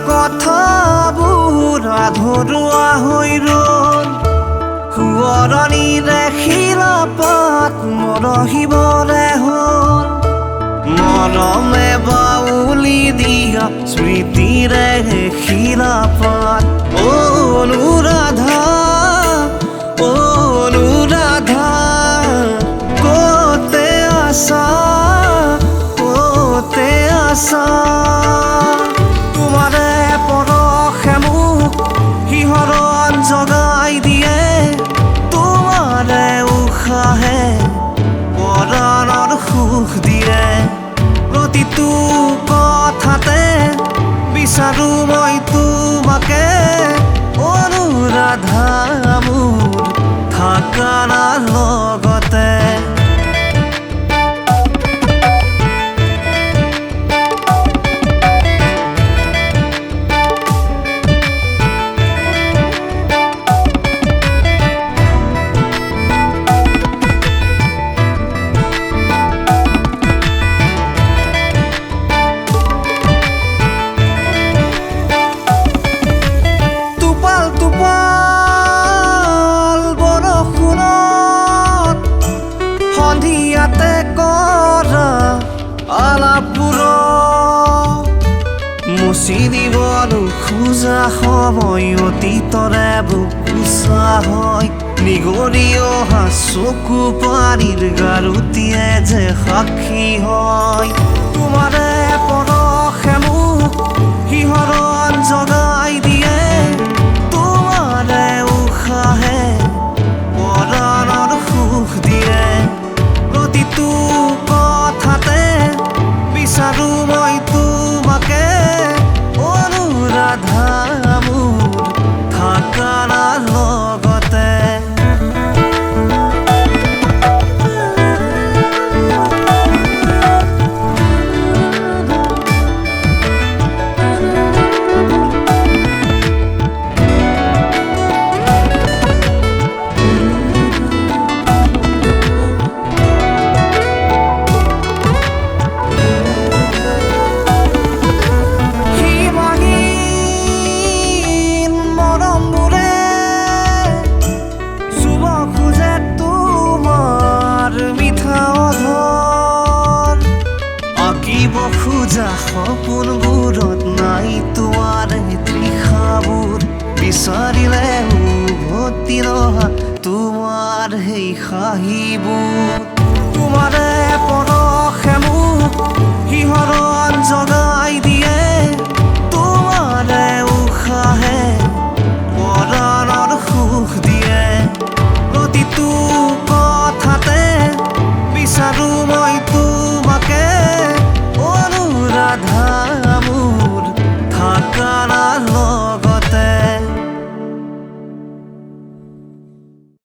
কথাবোৰ আধৰুৱা হৈ ৰ'ল সোঁৱৰণিৰে শিলাপাত মৰহিবলে হ'ল মৰমে বাউলি দিয়া স্মৃতিৰে শিলাপাত অনুৰাধা অনুৰাধা ক'তে আছা ক'তে আছা তোমাৰে পৰশে মোক শিহৰণ জগাই দিয়ে তোমাৰে উশাহে পৰাণৰ সুখ দিয়ে প্ৰতিটো কথাতে বিচাৰো মই তোমাকে অনুৰাধা মোৰ থাকা না লগতে সন্ধিয়াতে কৰা আলাপবোৰত মুচি দিবলৈ খোজা সময় অতীতৰে বুকুচা হয় নিগৰি অহা চকু পানীৰ গাৰুতিয়ে যে সাক্ষী হয় তোমাৰে পৰশে মোক শিহৰণ জগাই দিয়ে তোমাৰে উশাহে পৰাণৰ সুখ দিয়ে প্ৰতিটো কথাতে বিচাৰো মই তোমাকে অনুৰাধা মোৰ থাকা না লগতে খোজা সপোনবোৰত নাই তোমাৰে তৃষাবোৰ বিচাৰিলে উভতি নহা তোমাৰ সেই হাঁহিবোৰ তোমাৰে পৰশে মোক শিহৰণ জগাই দিয়ে